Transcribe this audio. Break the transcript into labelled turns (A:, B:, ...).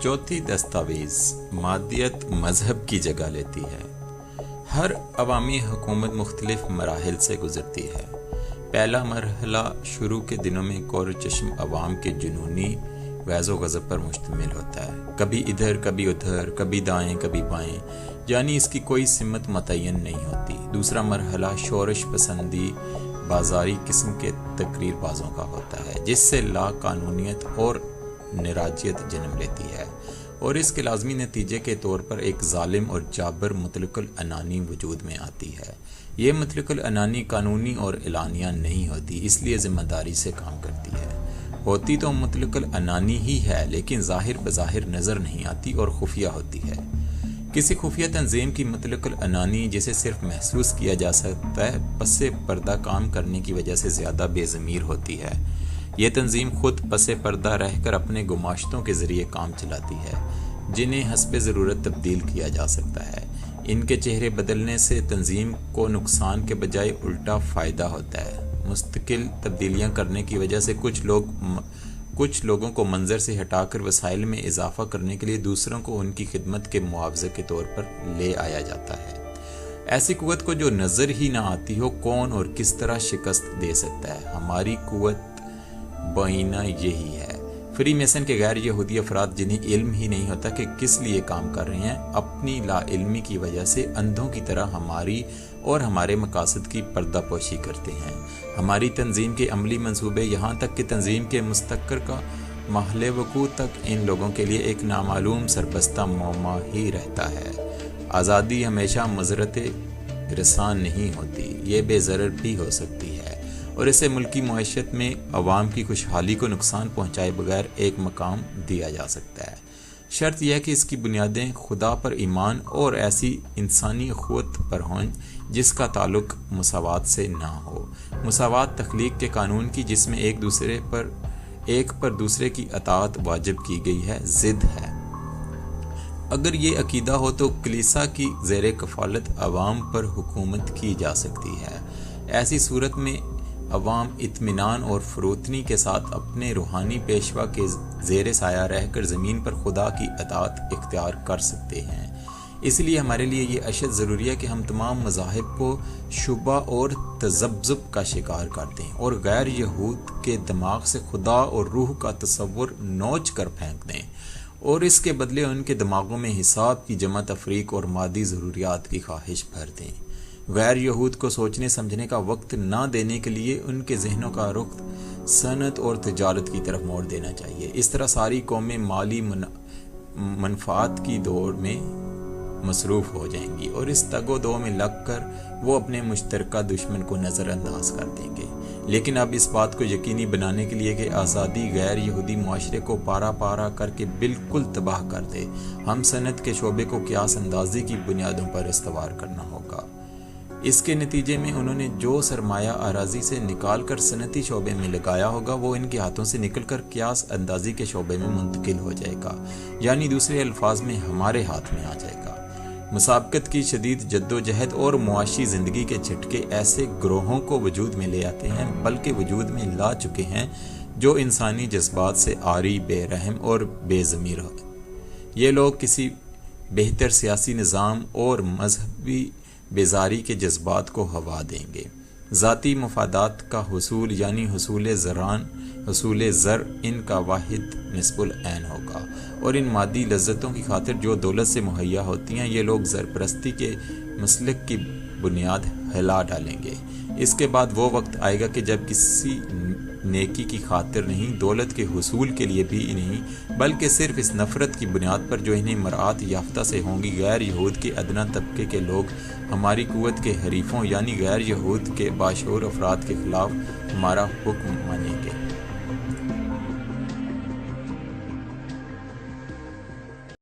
A: चौथी दस्तावेज मादियत मजहब की जगह लेती है। हर अवामी हुकूमत मुख्तलिफ मराहिल से गुजरती है। पहला मरहला शुरू के दिनों में कौर चश्म अवाम के जुनूनी वैज़ो गज़ब पर मुश्तमिल होता है। कभी इधर कभी उधर, कभी दाएं कभी बाएं, यानी इसकी कोई सिमत मुतय्यन नहीं होती। दूसरा मरहला शोरश पसंदी बाजारी किस्म के तकरीर बाजों का होता है, जिससे ला कानूनियत और निराजियत जन्म लेती है और इसके लाजमी नतीजे के तौर पर एक जालिम और जाबर मुतलकुल अनानी वजूद में आती है। ये मुतलकुल अनानी कानूनी और एलानिया नहीं होती, इसलिए जिम्मेदारी से काम करती है। होती तो मुतलकुल अनानी ही है, लेकिन ज़ाहिर बज़ाहिर नज़र नहीं आती और खुफिया होती है। किसी खुफिया तंजीम की मुतलकुल अनानी जिसे सिर्फ महसूस किया जा सकता है, पसे पर्दा काम करने की वजह से ज़्यादा बेज़मीर होती है। यह तंजीम खुद पसे पर्दा रहकर अपने गुमाश्तों के ज़रिए काम चलाती है, जिन्हें हस्बे ज़रूरत तब्दील किया जा सकता है। इनके चेहरे बदलने से तंजीम को नुकसान के बजाय उल्टा फ़ायदा होता है। मुस्तकिल तब्दीलियाँ करने की वजह से कुछ लोगों को मंजर से हटाकर वसाइल में इजाफा करने के लिए दूसरों को उनकी खिदमत के मुआवजे के तौर पर ले आया जाता है। ऐसी कुव्वत को जो नज़र ही ना आती हो, कौन और किस तरह शिकस्त दे सकता है? हमारी कुव्वत बहीना यही है। फ्री मेसन के गैर यहूदी अफराद, जिन्हें इल्म ही नहीं होता कि किस लिए काम कर रहे हैं, अपनी लाइल्मी की वजह से अंधों की तरह हमारी और हमारे मकासद की पर्दापोशी करते हैं। हमारी तंजीम के अमली मंसूबे, यहाँ तक कि तंजीम के मुस्तक्कर का महल वकू तक इन लोगों के लिए एक नामालूम सरबस्ता मौमा ही रहता है। आज़ादी हमेशा मज़रत रसान नहीं होती, ये बेज़रर भी हो सकती है और इसे मुल्की मुआशरत में अवाम की खुशहाली को नुकसान पहुँचाए बगैर एक मकाम दिया जा सकता है। शर्त यह है कि इसकी बुनियादें खुदा पर ईमान और ऐसी इंसानी अखुवत पर हों जिसका ताल्लुक मुसावात से ना हो। मुसावात तख्लीक के कानून की, जिसमें एक पर दूसरे की अताअत वाजिब की गई है, ज़िद है। अगर ये अकीदा हो तो कलीसा की ज़ेर कफ़ालत अवाम पर हुकूमत की जा सकती है। ऐसी सूरत में अवाम इत्मीनान और फरोतनी के साथ अपने रूहानी पेशवा के ज़ेर साया रहकर ज़मीन पर खुदा की अताअत इख्तियार कर सकते हैं। इसलिए हमारे लिए ये अशद ज़रूरी है कि हम तमाम मज़ाहिब को शुबा और तज़ब्ज़ुब का शिकार कर दें और गैर यहूद के दिमाग से खुदा और रूह का तसव्वुर नोच कर फेंक दें और इसके बदले उनके दिमागों में हिसाब की जमा तफरीक और मादी ज़रूरियात की ख्वाहिश भर दें। गैर यहूद को सोचने समझने का वक्त ना देने के लिए उनके जहनों का रुख सनत और तिजारत की तरफ मोड़ देना चाहिए। इस तरह सारी कौमें माली मनफात की दौड़ में मसरूफ़ हो जाएंगी और इस तगो दो में लग कर वो अपने मुश्तरका दुश्मन को नज़रअंदाज कर देंगे। लेकिन अब इस बात को यकीनी बनाने के लिए कि आज़ादी गैर यहूदी मुआशरे को पारा पारा करके बिल्कुल तबाह कर दे, हम सनत के शोबे को क़ियास अंदाज़ी की बुनियादों पर इस्तवार करना होगा। इसके नतीजे में उन्होंने जो सरमाया आराजी से निकाल कर सनती शोबे में लगाया होगा, वो इनके हाथों से निकल कर क़ियास अंदाज़ी के शोबे में मुंतकिल हो जाएगा, यानी दूसरे अल्फाज में हमारे हाथ में आ जाएगा। मुसाबकत की शदीद जद्दोजहद और मुआशी ज़िंदगी के झटके ऐसे ग्रोहों को वजूद में ले आते हैं, बल्कि वजूद में ला चुके हैं, जो इंसानी जज्बात से आरी, बेरहम और बेज़मीर हो। ये लोग किसी बेहतर सियासी निज़ाम और मजहबी बेजारी के जज्बात को हवा देंगे। ज़ाती मफादात का हुसूल यानी हुसूल ज़र इनका वाहिद निस्बुल ऐन होगा और इन मादी लज्जतों की खातिर जो दौलत से मुहैया होती हैं, ये लोग ज़रपरस्ती के मसलक की बुनियाद हिला डालेंगे। इसके बाद वो वक्त आएगा कि जब किसी नेकी की खातिर नहीं, दौलत के हुसूल के लिए भी नहीं, बल्कि सिर्फ इस नफ़रत की बुनियाद पर जो इन्हें मरात याफ्ता से होंगी, गैर यहूद के अदना तबके के लोग हमारी कुव्वत के हरीफों यानी गैर यहूद के बाशऊर अफराद के खिलाफ हमारा हुक्म मानेंगे।